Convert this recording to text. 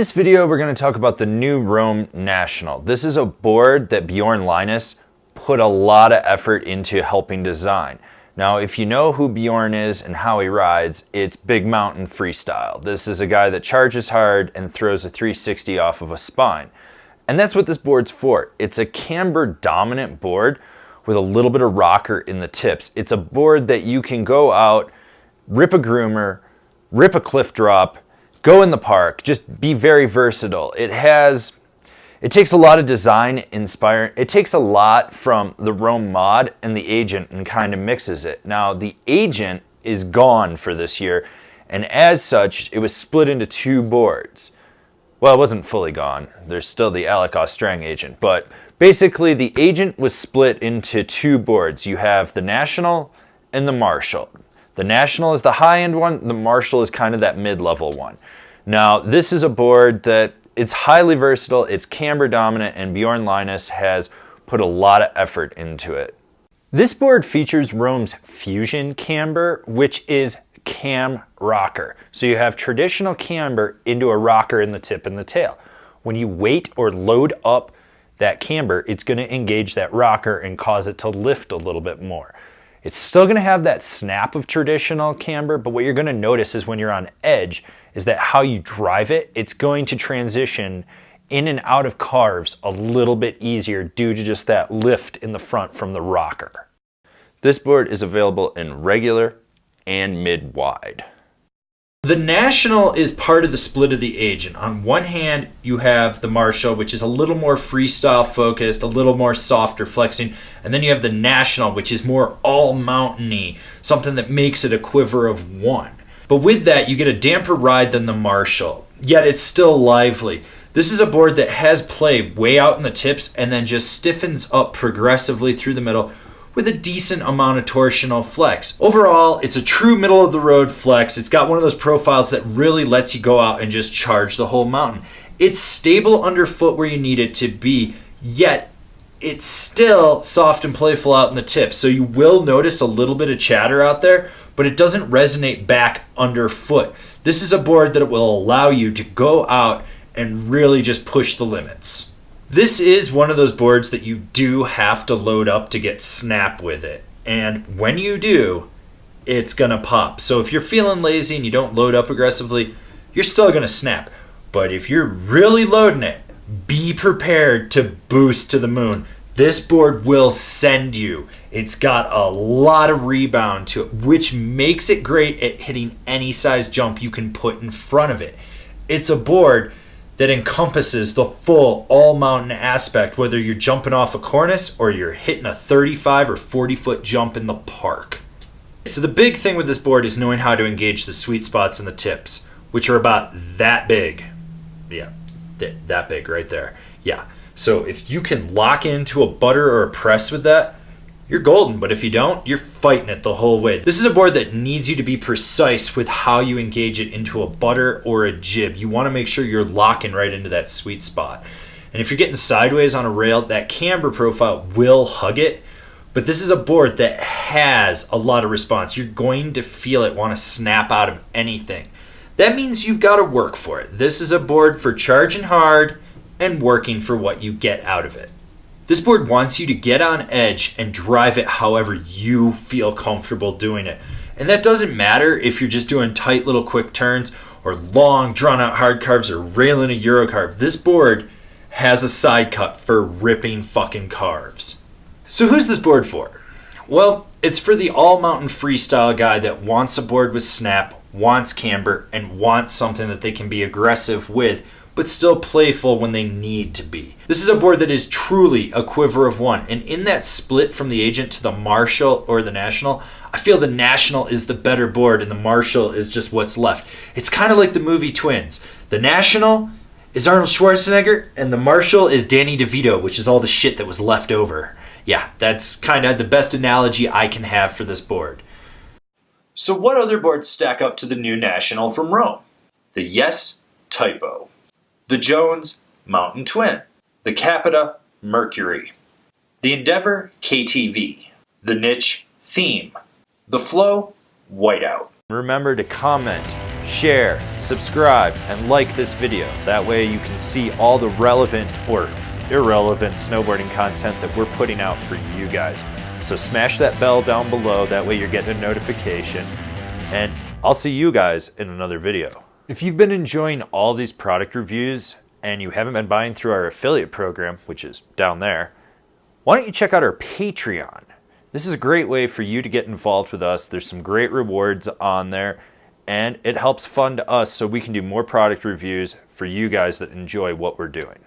In this video, we're going to talk about the new Rome National. This is a board that Bjorn Linus put a lot of effort into helping design. Now, if you know who Bjorn is and how he rides, it's big mountain freestyle. This is a guy that charges hard and throws a 360 off of a spine. And that's what this board's for. It's a camber dominant board with a little bit of rocker in the tips. It's a board that you can go out, rip a groomer, rip a cliff drop, go in the park, just be very versatile. It takes a lot of design inspiring. It takes a lot from the Rome mod and the Agent and kind of mixes it. Now, the Agent is gone for this year, and as such, it was split into two boards. Well, it wasn't fully gone. There's still the Alec Ostrang Agent, but basically the Agent was split into two boards. You have the National and the Marshall. The National is the high-end one, the Marshall is kind of that mid-level one. Now, this is a board that it's highly versatile, it's camber dominant, and Bjorn Linus has put a lot of effort into it. This board features Rome's Fusion camber, which is cam rocker. So you have traditional camber into a rocker in the tip and the tail. When you weight or load up that camber, it's going to engage that rocker and cause it to lift a little bit more. It's still going to have that snap of traditional camber, but what you're going to notice is when you're on edge is that how you drive it, it's going to transition in and out of carves a little bit easier due to just that lift in the front from the rocker. This board is available in regular and mid-wide. The National is part of the split of the Agent. On one hand, you have the Marshall, which is a little more freestyle focused, a little more softer flexing, and then you have the National, which is more all-mountain-y, something that makes it a quiver of one. But with that, you get a damper ride than the Marshall, yet it's still lively. This is a board that has play way out in the tips and then just stiffens up progressively through the middle with a decent amount of torsional flex. Overall, it's a true middle-of-the-road flex. It's got one of those profiles that really lets you go out and just charge the whole mountain. It's stable underfoot where you need it to be, yet it's still soft and playful out in the tips. So you will notice a little bit of chatter out there, but it doesn't resonate back underfoot. This is a board that will allow you to go out and really just push the limits. This is one of those boards that you do have to load up to get snap with it. And when you do, it's gonna pop. So if you're feeling lazy and you don't load up aggressively, you're still gonna snap. But if you're really loading it, be prepared to boost to the moon. This board will send you. It's got a lot of rebound to it, which makes it great at hitting any size jump you can put in front of it. It's a board that encompasses the full all-mountain aspect, whether you're jumping off a cornice or you're hitting a 35 or 40-foot jump in the park. So the big thing with this board is knowing how to engage the sweet spots in the tips, which are about that big. Yeah, that big right there. Yeah. So if you can lock into a butter or a press with that, you're golden, but if you don't, you're fighting it the whole way. This is a board that needs you to be precise with how you engage it into a butter or a jib. You want to make sure you're locking right into that sweet spot. And if you're getting sideways on a rail, that camber profile will hug it, but this is a board that has a lot of response. You're going to feel it want to snap out of anything. That means you've got to work for it. This is a board for charging hard and working for what you get out of it. This board wants you to get on edge and drive it however you feel comfortable doing it. And that doesn't matter if you're just doing tight little quick turns or long drawn out hard carves or railing a Euro carve. This board has a side cut for ripping fucking carves. So who's this board for? Well, it's for the all mountain freestyle guy that wants a board with snap, wants camber, and wants something that they can be aggressive with, but still playful when they need to be. This is a board that is truly a quiver of one. And in that split from the Agent to the Marshall or the National, I feel the National is the better board and the Marshall is just what's left. It's kind of like the movie Twins. The National is Arnold Schwarzenegger and the Marshall is Danny DeVito, which is all the shit that was left over. Yeah, that's kind of the best analogy I can have for this board. So what other boards stack up to the new National from Rome? The Yes Typo. The Jones Mountain Twin, the Capita Mercury, the Endeavor KTV, the Niche Theme, the Flow Whiteout. Remember to comment, share, subscribe, and like this video. That way you can see all the relevant or irrelevant snowboarding content that we're putting out for you guys. So smash that bell down below, that way you're getting a notification, and I'll see you guys in another video. If you've been enjoying all these product reviews and you haven't been buying through our affiliate program, which is down there, why don't you check out our Patreon? This is a great way for you to get involved with us. There's some great rewards on there, and it helps fund us so we can do more product reviews for you guys that enjoy what we're doing.